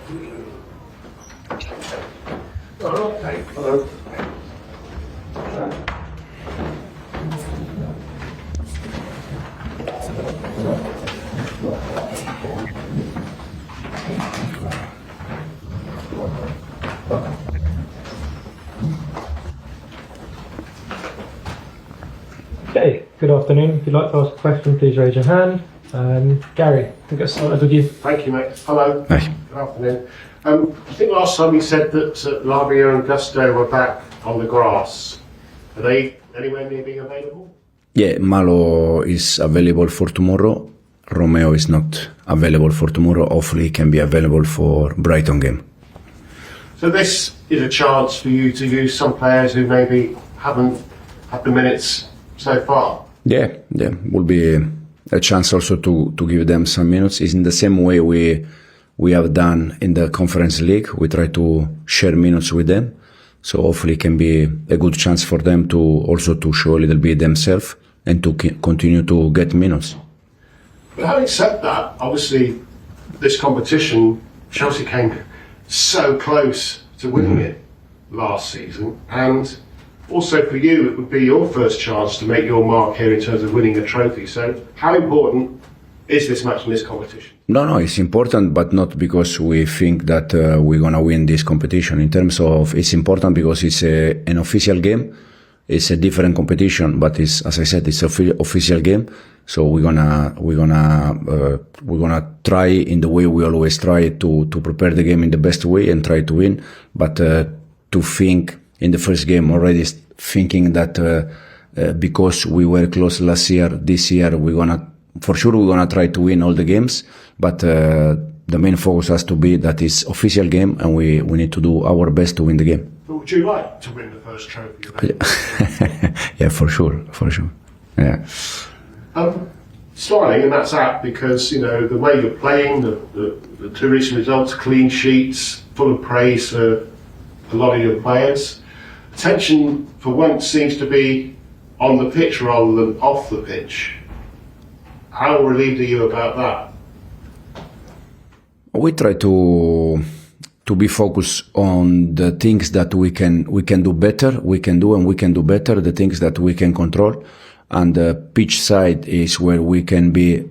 Okay. Hello. Okay, good afternoon. If you'd like to ask a question, please raise your hand. Gary, we'll get started with you. Thank you, mate. Hello. Hi. Good afternoon. I think last time you said that Lavia and Gusto were back on the grass. Are they anywhere near being available? Yeah, Malo is available for tomorrow. Romeo is not available for tomorrow. Hopefully he can be available for Brighton game. So this is a chance for you to use some players who maybe haven't had the minutes so far. Yeah, will be a chance also to give them some minutes. It's in the same way we have done in the Conference League. We try to share minutes with them. So hopefully it can be a good chance for them to also to show a little bit themselves and to continue to get minutes. But having said that, obviously this competition, Chelsea came so close to winning it last season, and also for you it would be your first chance to make your mark here in terms of winning a trophy. So how important is this match in this competition? No, it's important, but not because we think that we're going to win this competition. In terms of, it's important because it's an official game. It's a different competition, but it's, as I said, it's an official game. So we're gonna try in the way we always try to prepare the game in the best way and try to win. But to think in the first game already, thinking that because we were close last year, this year we're gonna try to win all the games. But the main focus has to be that it's official game, and we need to do our best to win the game. But would you like to win the first trophy? Yeah, for sure. Yeah. Smiling, and that's apt because, you know, the way you're playing, the two recent results, clean sheets, full of praise for a lot of your players. Attention for once seems to be on the pitch rather than off the pitch. How relieved are you about that? We try to be focused on the things that we can do better, we can do better, the things that we can control. And the pitch side is where we can be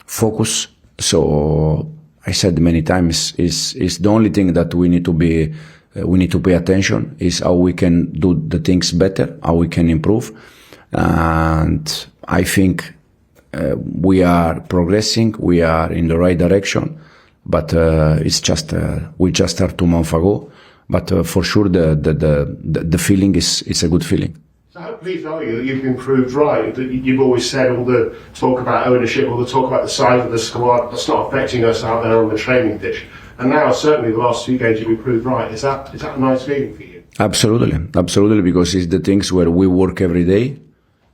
focused. So I said many times, is the only thing that we need to pay attention, is how we can do the things better, how we can improve. And I think we are progressing, we are in the right direction, but it's just we just started 2 months ago. But for sure, the feeling is a good feeling. So how pleased are you that you've been proved right? That you've always said all the talk about ownership, all the talk about the size of the squad, that's not affecting us out there on the training pitch. And now, certainly, the last 2 games you've been proved right. Is that a nice feeling for you? Absolutely, because it's the things where we work every day,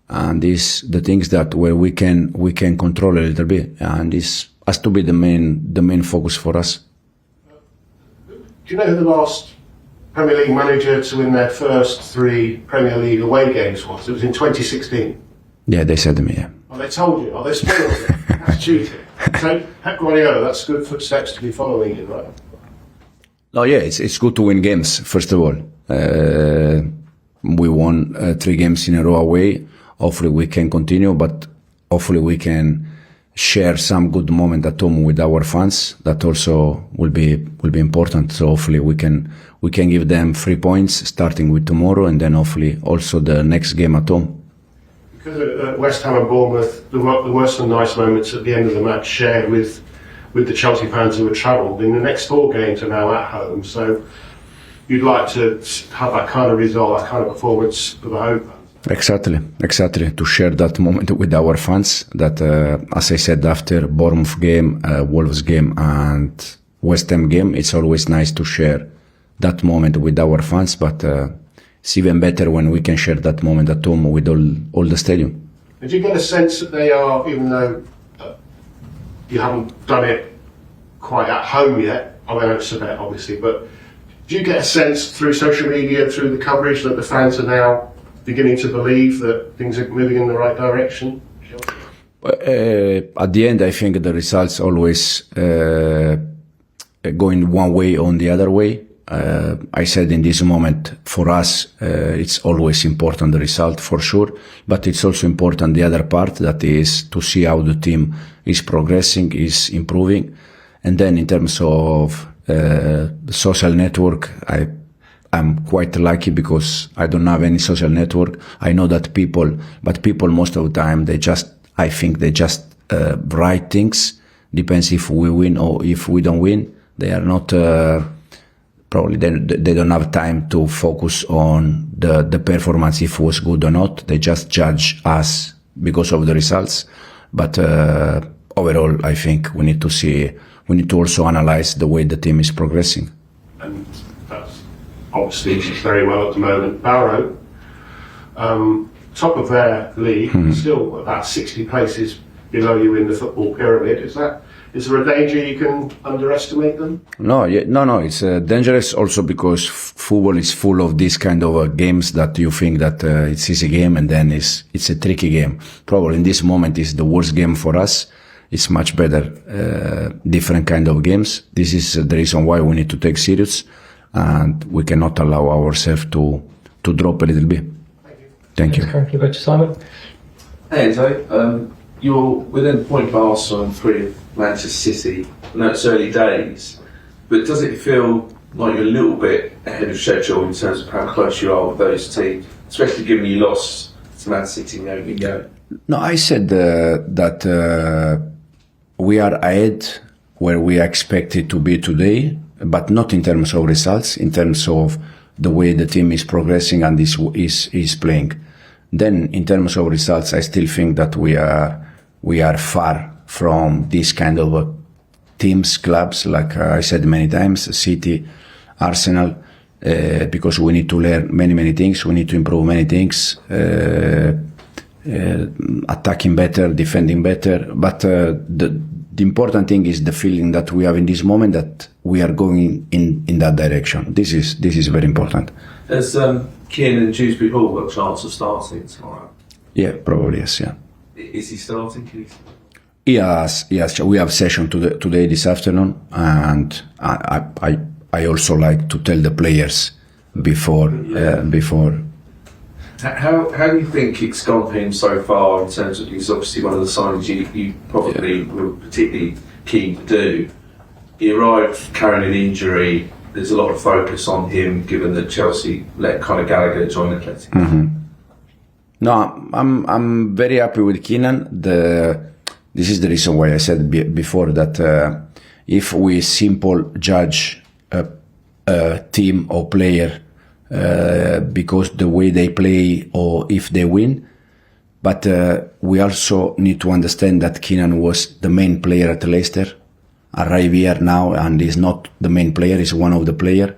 and it's the things that where we can control a little bit, and this has to be the main focus for us. Do you know who the last Premier League manager to win their first 3 Premier League away games was? It was in 2016. Yeah, they said to me, yeah. Oh, they told you. Oh, they spoiled it. That's cheating. So, Pep Guardiola, that's good footsteps to be following in, right? No, yeah, it's good to win games, first of all. We won 3 games in a row away. Hopefully we can continue, but hopefully we can share some good moment at home with our fans. That also will be important. So hopefully we can give them 3 points starting with tomorrow, and then hopefully also the next game at home. Because at West Ham and Bournemouth, there were some nice moments at the end of the match shared with the Chelsea fans who had travelled. In the next 4 games are now at home, so you'd like to have that kind of result, that kind of performance for the home fans. Exactly. To share that moment with our fans. That, as I said, after Bournemouth game, Wolves game, and West Ham game, it's always nice to share that moment with our fans. But it's even better when we can share that moment at home with all the stadium. Did you get a sense that they are, even though you haven't done it quite at home yet? I mean, it's a bit obviously, but do you get a sense through social media, through the coverage, that the fans are now beginning to believe that things are moving in the right direction? At the end, I think the results always going one way or the other way. I said in this moment, for us, it's always important, the result for sure, but it's also important the other part, that is to see how the team is progressing, is improving. And then in terms of social network, I'm quite lucky because I don't have any social network. I know that people most of the time, I think they just write things. Depends if we win or if we don't win. They are not, probably they don't have time to focus on the performance, if it was good or not. They just judge us because of the results. But overall, I think we need to also analyze the way the team is progressing. And that's obviously very well at the moment. Barrow, top of their league, still about 60 places below you in the football pyramid. Is there a danger you can underestimate them? No, it's dangerous also because football is full of these kind of games that you think that it's easy game, and then it's a tricky game. Probably in this moment is the worst game for us. It's much better, different kind of games. This is the reason why we need to take serious, and we cannot allow ourselves to drop a little bit. Thank you. Thank you. Back to Simon. Hey Enzo, you're within a point of Arsenal and 3 of Manchester City. I know it's early days, but does it feel like you're a little bit ahead of schedule in terms of how close you are with those teams, especially given you lost to Man City in the opening game? No, I said that we are ahead where we expected to be today, but not in terms of results, in terms of the way the team is progressing and is playing. Then, in terms of results, I still think that we are far from this kind of teams, clubs, like I said many times, City, Arsenal, because we need to learn many things. We need to improve many things, attacking better, defending better. But the important thing is the feeling that we have in this moment, that we are going in that direction. This is very important. Has Kieran and Dewsbury Hall got a chance of starting tomorrow? Yeah, probably yes. Yeah. Is he starting? Yes. We have session today this afternoon, and I also like to tell the players before. How do you think it's gone for him so far in terms of, he's obviously one of the signings you probably were particularly keen to do. He arrived carrying an injury. There's a lot of focus on him, given that Chelsea let Conor Gallagher join Athletic. Mm-hmm. No, I'm very happy with Keenan. This is the reason why I said before that if we simple judge a team or player because the way they play or if they win, but we also need to understand that Keenan was the main player at Leicester, arrive here now and is not the main player, is one of the players.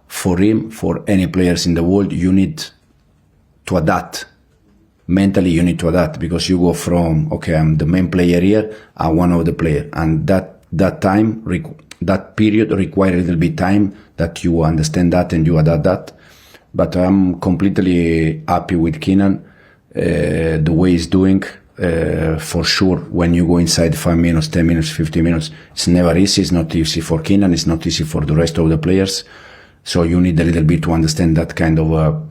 For him, for any players in the world, you need to adapt. Mentally, you need to adapt, because you go from, okay, I'm the main player here, I'm one of the players. And that time, that period requires a little bit time that you understand that and you adapt that. But I'm completely happy with Keenan, the way he's doing. For sure, when you go inside 5 minutes, 10 minutes, 15 minutes, it's never easy. It's not easy for Keenan. It's not easy for the rest of the players. So you need a little bit to understand that kind of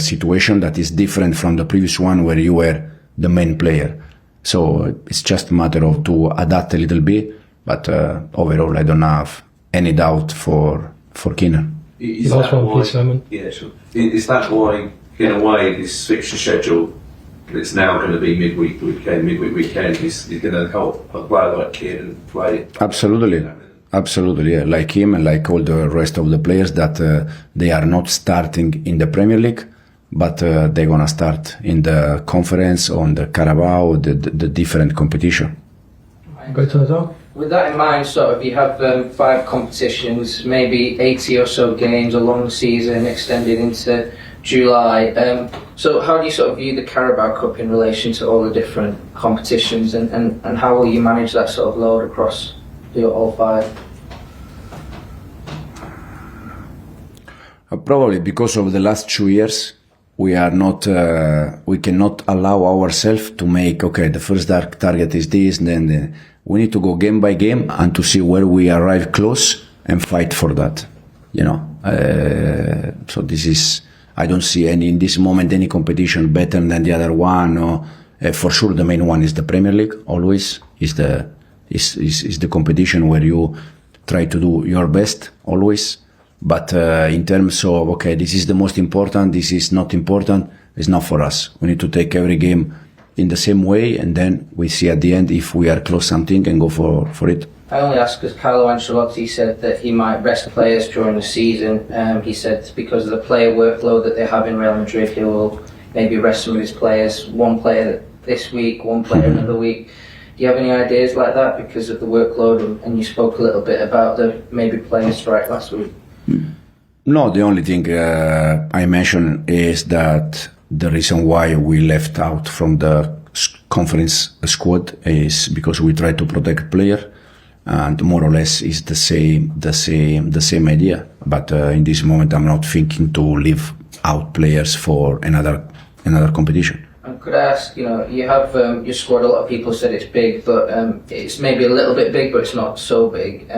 situation that is different from the previous one where you were the main player. So it's just a matter of to adapt a little bit. But overall, I don't have any doubt for Keenan. Is Last that one, why? please, Simon. Yeah, sure. Is that why, in a way, this fixture schedule that's now going to be midweek weekend is going to help a player like Kieran play? Absolutely, yeah. Like him and like all the rest of the players that they are not starting in the Premier League, but they're gonna start in the conference, on the Carabao, the different competition. Go to Hazard. With that in mind, sort of, you have 5 competitions, maybe 80 or so games, a long season extended into July. So how do you sort of view the Carabao Cup in relation to all the different competitions, and how will you manage that sort of load across all 5? Probably because of the last 2 years, we are not, we cannot allow ourselves to make, okay, the first target is this, then we need to go game by game and to see where we arrive close and fight for that. You know, so this is, I don't see any in this moment any competition better than the other one. Or for sure, the main one is the Premier League. Always is the competition where you try to do your best always. But in terms of okay, this is the most important, this is not important. It's not for us. We need to take every game in the same way, and then we see at the end if we are close something and go for it. I only ask because Carlo Ancelotti said that he might rest players during the season. He said because of the player workload that they have in Real Madrid, he will maybe rest some of his players. One player this week, one player another week. Do you have any ideas like that because of the workload? And you spoke a little bit about the maybe players strike last week. No, the only thing I mentioned is that the reason why we left out from the conference squad is because we try to protect player, and more or less is the same idea. But in this moment, I'm not thinking to leave out players for another competition. And could I ask, you know, you have your squad. A lot of people said it's big, but it's maybe a little bit big, but it's not so big.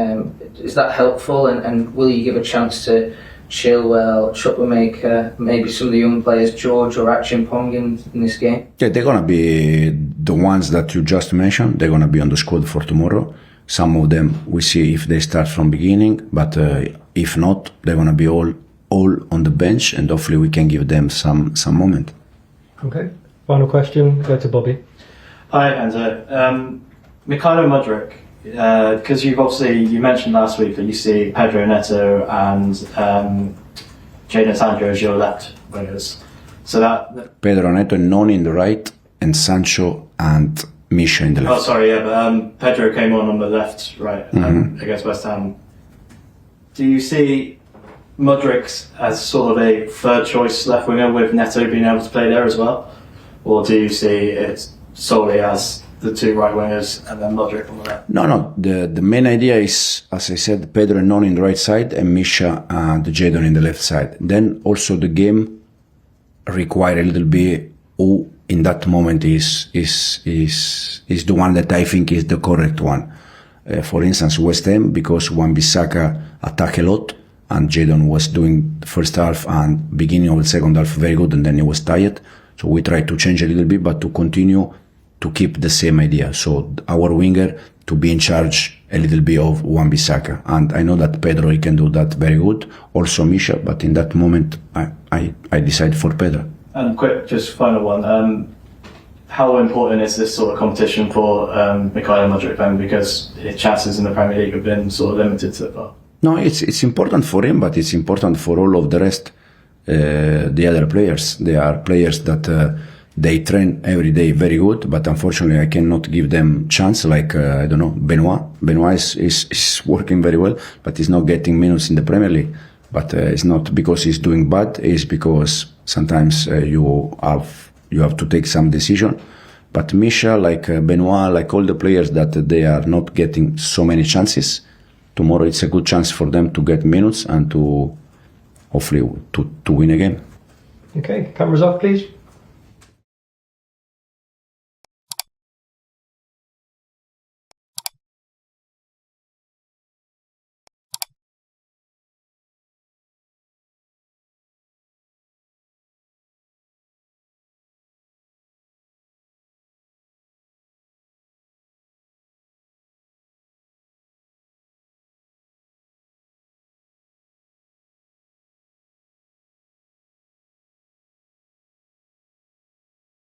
Is that helpful? And will you give a chance to Chilwell, Chukwuemeka, maybe some of the young players, George or Acheampong in this game? Yeah, they're gonna be the ones that you just mentioned. They're gonna be on the squad for tomorrow. Some of them we see if they start from beginning, but if not, they're gonna be all on the bench, and hopefully we can give them some moment. Okay. Final question. Go to Bobby. Hi, Enzo. Mikhailo Mudryk, because you mentioned last week that you see Pedro Neto and Jadon Sancho as your left wingers. So that Pedro Neto and Noni in the right, and Sancho and Misha in the left. Oh, sorry, yeah, but Pedro came on the left, right, against West Ham. Do you see Mudryk as sort of a third choice left winger with Neto being able to play there as well? Or do you see it solely as the two right wingers and then Mudryk on the left? No. The main idea is, as I said, Pedro and Non in the right side and Misha and Jadon in the left side. Then also the game require a little bit who in that moment is the one that I think is the correct one. For instance, West Ham, because Wan-Bissaka attack a lot and Jadon was doing the first half and beginning of the second half very good, and then he was tired. So we try to change a little bit, but to continue to keep the same idea. So our winger to be in charge a little bit of Wan-Bissaka. And I know that Pedro, he can do that very good. Also Misha, but in that moment, I decide for Pedro. And quick, just final one. How important is this sort of competition for Mikhailo Mudryk then? Because his chances in the Premier League have been sort of limited so far. No, it's important for him, but it's important for all of the rest. The other players, they are players that they train every day very good, but unfortunately I cannot give them chance like I don't know, Benoit is working very well, but he's not getting minutes in the Premier League. But it's not because he's doing bad, it's because sometimes you have to take some decision. But Misha, like Benoit, like all the players that they are not getting so many chances, tomorrow it's a good chance for them to get minutes and to hopefully to win a game. Okay, cameras off, please.